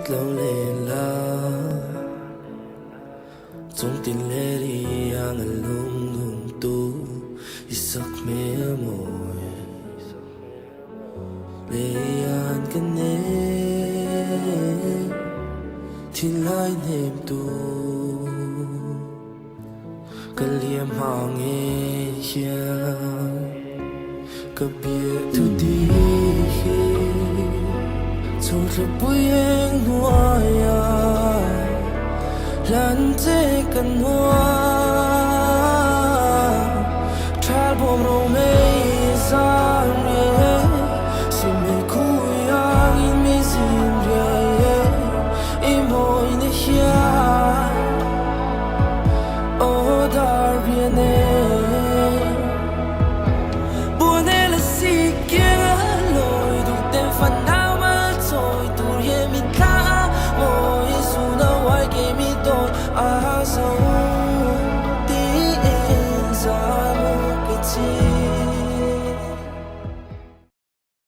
lâu lệ la trong tin lệ đi ang lung lung tu isak me moy lệ an kan ne thi lai nem tu kaliam hang e hia kabir tu di trong lúc bụi anh hoa ya lan tê cần hoa trao bom râu mây ra nghe xin mê cùi ang in mê xin rê im hồi nê hia ô dar bien nê buồn nê là si kia lối đục tên phần nào I saw